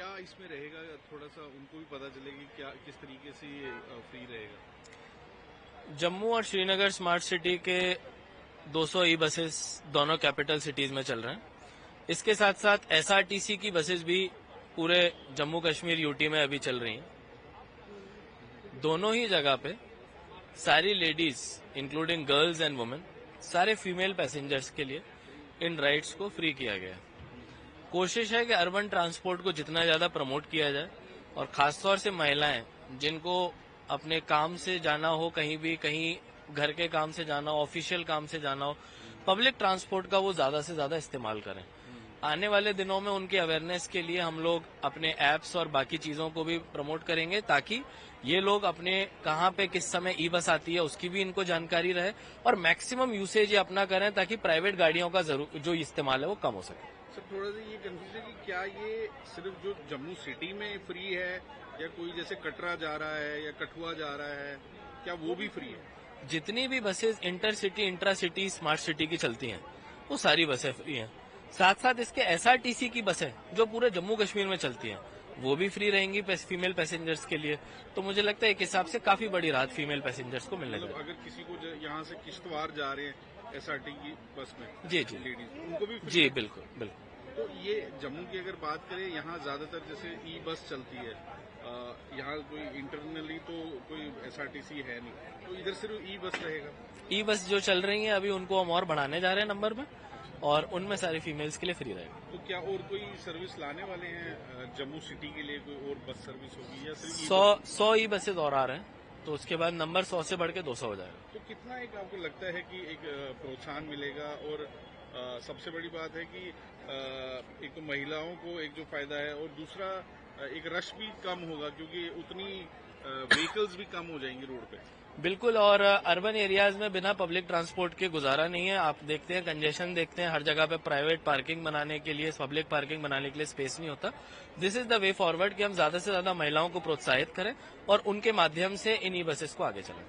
क्या इसमें रहेगा, थोड़ा सा उनको भी पता चले कि क्या किस तरीके से ये फ्री रहेगा। जम्मू और श्रीनगर स्मार्ट सिटी के 200 ई बसेस दोनों कैपिटल सिटीज में चल रहे हैं। इसके साथ साथ एसआरटीसी की बसेस भी पूरे जम्मू कश्मीर यूटी में अभी चल रही हैं। दोनों ही जगह पे सारी ladies including girls and women, सारे फीमेल पैसेंजर्स के लिए इन राइड्स को फ्री किया गया है। कोशिश है कि अर्बन ट्रांसपोर्ट को जितना ज्यादा प्रमोट किया जाए और खासतौर से महिलाएं जिनको अपने काम से जाना हो, कहीं भी कहीं घर के काम से जाना हो, ऑफिशियल काम से जाना हो, पब्लिक ट्रांसपोर्ट का वो ज्यादा से ज्यादा इस्तेमाल करें। आने वाले दिनों में उनकी अवेयरनेस के लिए हम लोग अपने एप्स और बाकी चीजों को भी प्रमोट करेंगे ताकि ये लोग अपने कहाँ पे किस समय ई बस आती है उसकी भी इनको जानकारी रहे और मैक्सिमम यूसेज ये अपना करें ताकि प्राइवेट गाड़ियों का जो इस्तेमाल है वो कम हो सके। सर थोड़ा सा ये कंफ्यूज है कि क्या ये सिर्फ जो जम्मू सिटी में फ्री है या कोई जैसे कटरा जा रहा है या कठुआ जा रहा है, क्या वो भी फ्री है? जितनी भी buses inter city, intra city, smart city की चलती हैं वो सारी बसें फ्री हैं। साथ साथ इसके एसआरटीसी की बसें जो पूरे जम्मू कश्मीर में चलती हैं वो भी फ्री रहेंगी फीमेल पैसेंजर्स के लिए। तो मुझे लगता है एक हिसाब से काफी बड़ी राहत फीमेल पैसेंजर्स को मिलने मतलब अगर किसी को यहाँ से किश्तवाड़ जा रहे हैं एसआरटी की बस में, जी लेडीज उनको भी जी बिल्कुल बिल्कुल। तो ये जम्मू की अगर बात करें, यहाँ ज्यादातर जैसे ई बस चलती है, यहाँ कोई इंटरनली तो कोई एसआरटीसी है नहीं, तो इधर सिर्फ ई बस रहेगा। ई बस जो चल रही है अभी उनको हम और बढ़ाने जा रहे हैं नंबर में और उनमें सारी फीमेल्स के लिए फ्री रहेगा। तो क्या और कोई सर्विस लाने वाले हैं जम्मू सिटी के लिए, कोई और बस सर्विस होगी या सिर्फ 100 ई बसेज और आ रहे हैं, तो उसके बाद नंबर 100 से बढ़ के 200 हो जाएगा। तो कितना एक आपको लगता है कि एक प्रोत्साहन मिलेगा? और सबसे बड़ी बात है कि एक तो महिलाओं को एक जो फायदा है और दूसरा एक रश भी कम होगा क्योंकि उतनी व्हीकल्स भी कम हो जाएंगी रोड पे। बिल्कुल, और अर्बन एरियाज में बिना पब्लिक ट्रांसपोर्ट के गुजारा नहीं है। आप देखते हैं कंजेशन देखते हैं, हर जगह पे प्राइवेट पार्किंग बनाने के लिए, पब्लिक पार्किंग बनाने के लिए स्पेस नहीं होता। This is the way forward कि हम ज्यादा से ज्यादा महिलाओं को प्रोत्साहित करें और उनके माध्यम से इन ई बसेस को आगे चलाएं।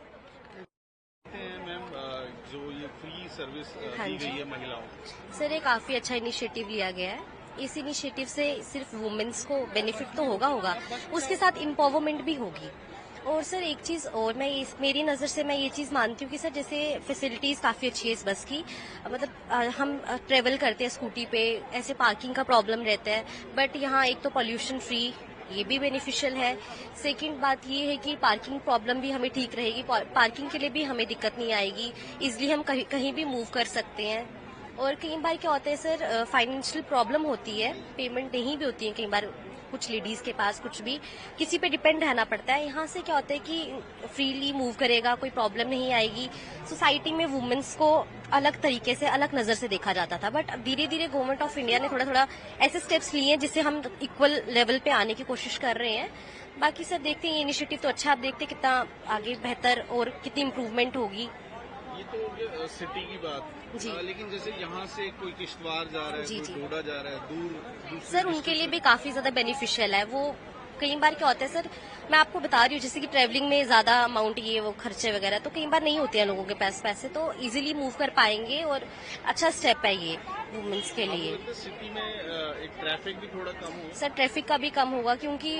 मैम जो ये फ्री सर्विस दी गई है महिलाओं को, सर ये काफी अच्छा इनिशिएटिव लिया गया है। इस इनिशिएटिव से सिर्फ वुमेन्स को बेनिफिट तो होगा, उसके साथ एम्पावरमेंट भी होगी। और सर एक चीज और मेरी नजर से मैं ये चीज मानती हूँ कि सर जैसे फैसिलिटीज काफी अच्छी है इस बस की, मतलब हम ट्रेवल करते हैं स्कूटी पे, ऐसे पार्किंग का प्रॉब्लम रहता है, बट यहाँ एक तो पॉल्यूशन फ्री, ये भी बेनिफिशियल है। सेकंड बात ये है कि पार्किंग प्रॉब्लम भी हमें ठीक रहेगी, पार्किंग के लिए भी हमें दिक्कत नहीं आएगी, इसलिए हम कहीं भी मूव कर सकते हैं। और कई बार क्या होता है सर, फाइनेंशियल प्रॉब्लम होती है, पेमेंट नहीं भी होती है कई बार कुछ लेडीज के पास, कुछ भी किसी पे डिपेंड रहना पड़ता है। यहाँ से क्या होता है कि फ्रीली मूव करेगा, कोई प्रॉब्लम नहीं आएगी। सोसाइटी में वुमेन्स को अलग तरीके से, अलग नजर से देखा जाता था, बट धीरे धीरे गवर्नमेंट ऑफ इंडिया ने थोड़ा थोड़ा ऐसे स्टेप्स लिए हैं जिससे हम इक्वल लेवल पे आने की कोशिश कर रहे हैं। बाकी सर देखते हैं, ये इनिशिएटिव तो अच्छा, आप देखते हैं कितना आगे बेहतर और कितनी इम्प्रूवमेंट होगी। ये तो सिटी की बात जी। लेकिन जैसे यहाँ से कोई किश्तवाड़ जा रहा है, कोई डोडा जा रहा है, दूर सर उनके लिए भी काफी ज्यादा बेनिफिशियल है। वो कई बार क्या होता है सर, मैं आपको बता रही हूँ, जैसे कि ट्रैवलिंग में ज्यादा अमाउंट ये वो खर्चे वगैरह तो कई बार नहीं होते हैं लोगों के पास पैसे, तो इजीली मूव कर पाएंगे और अच्छा स्टेप है ये वुमेन्स के लिए। सिटी में एक ट्रैफिक भी थोड़ा कम होगा सर, ट्रैफिक का भी कम होगा क्योंकि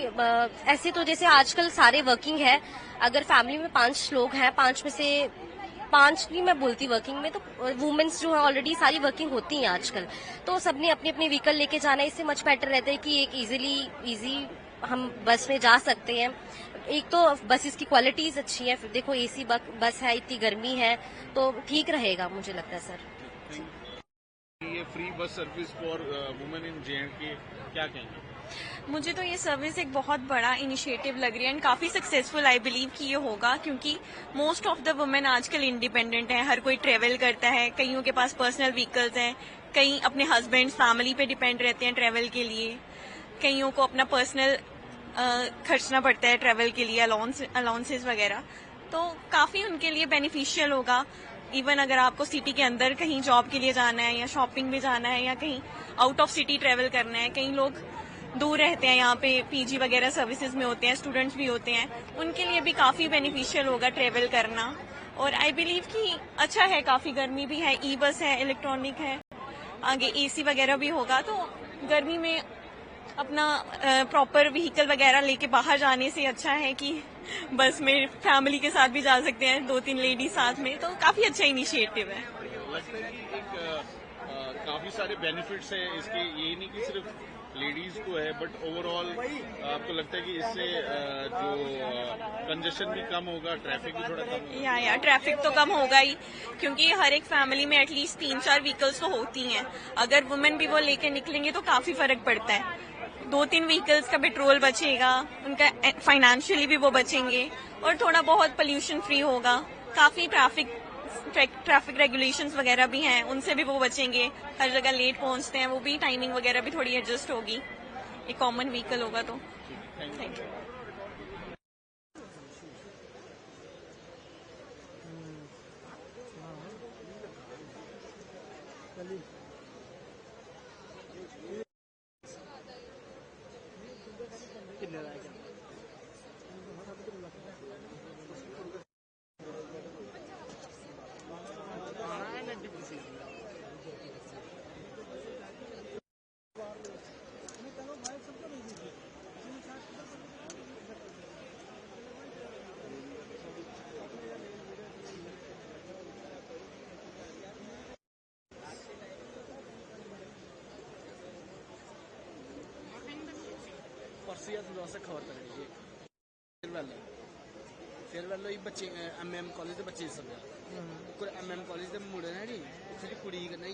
ऐसे तो जैसे आजकल सारे वर्किंग है, अगर फैमिली में 5 लोग हैं, 5 में से 5 भी मैं बोलती वर्किंग में, तो वुमेन्स जो है ऑलरेडी सारी वर्किंग होती हैं आजकल, तो सबने अपनी अपनी व्हीकल लेके जाना है। इससे मच बेटर रहता है कि एक इजी हम बस में जा सकते हैं। एक तो बसेस की क्वालिटीज अच्छी है, फिर देखो एसी बस है, इतनी गर्मी है, तो ठीक रहेगा मुझे लगता है सर। ये free bus service for women in JNK, क्या कहेंगे? मुझे तो ये सर्विस एक बहुत बड़ा इनिशिएटिव लग रही है एंड काफी सक्सेसफुल आई बिलीव कि ये होगा, क्योंकि मोस्ट ऑफ द वुमेन आजकल इंडिपेंडेंट है, हर कोई ट्रेवल करता है, कईयों के पास पर्सनल व्हीकल्स हैं, कई अपने हस्बैंड फैमिली पे डिपेंड रहते हैं ट्रेवल के लिए, कईयों को अपना पर्सनल खर्चना पड़ता है ट्रेवल के लिए, अलाउंसेस वगैरह, तो काफी उनके लिए बेनिफिशियल होगा। इवन अगर आपको सिटी के अंदर कहीं जॉब के लिए जाना है या शॉपिंग में जाना है या कहीं आउट ऑफ सिटी ट्रेवल करना है, कई लोग दूर रहते हैं, यहाँ पे पीजी वगैरह सर्विसेज में होते हैं, स्टूडेंट्स भी होते हैं, उनके लिए भी काफी बेनिफिशियल होगा ट्रेवल करना। और आई बिलीव कि अच्छा है, काफी गर्मी भी है, ई बस है, इलेक्ट्रॉनिक है, आगे एसी वगैरह भी होगा, तो गर्मी में अपना प्रॉपर व्हीकल वगैरह लेके बाहर जाने से अच्छा है कि बस में फैमिली के साथ भी जा सकते हैं, 2-3 लेडीज साथ में, तो काफी अच्छा इनिशिएटिव है। लगता है कि एक काफी सारे बेनिफिट्स है इसके, ये नहीं कि सिर्फ लेडीज को है बट ओवरऑल आपको लगता है कि इससे जो कंजेशन भी कम होगा, ट्रैफिक भी थोड़ा कम होगा? या ट्रैफिक तो कम होगा ही, क्योंकि हर एक फैमिली में एटलीस्ट 3-4 व्हीकल्स तो होती हैं। अगर वुमेन भी वो लेके निकलेंगे तो काफी फर्क पड़ता है। 2-3 व्हीकल्स का पेट्रोल बचेगा, उनका फाइनेंशियली भी वो बचेंगे और थोड़ा बहुत पोल्यूशन फ्री होगा। काफी ट्रैफिक रेगुलेशंस वगैरह भी हैं, उनसे भी वो बचेंगे। हर जगह लेट पहुंचते हैं, वो भी टाइमिंग वगैरह भी थोड़ी एडजस्ट होगी। एक कॉमन व्हीकल होगा तो। Thank you. परसों खबर पकड़ी फिर वालो बच्चे MM कॉलेज के बच्चे सब MM कॉलेज के मुड़े ने नी कुड़ी कन्नै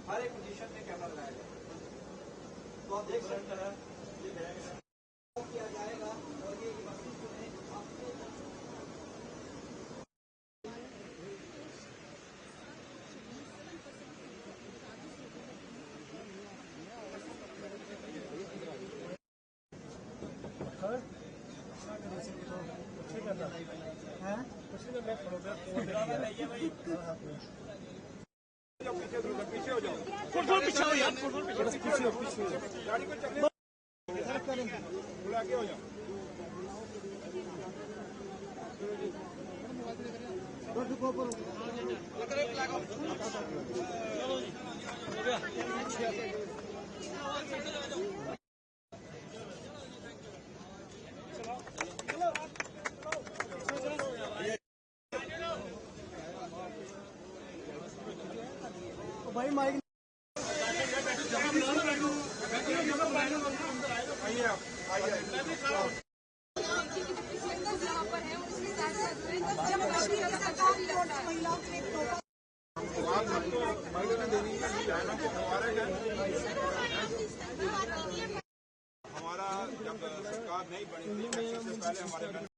हर एक पोजीशन में कैमरा लगाया जाएगा, तो आप देख सकते हैं ये किया जाएगा और ये मशीन जो है आपको पीछे हो जाओ, पीछे हो यार, पीछे गाड़ी को चलने आगे हो जाओ। भाई माइक हमारा जब सरकार नहीं बनी थी, पहले हमारे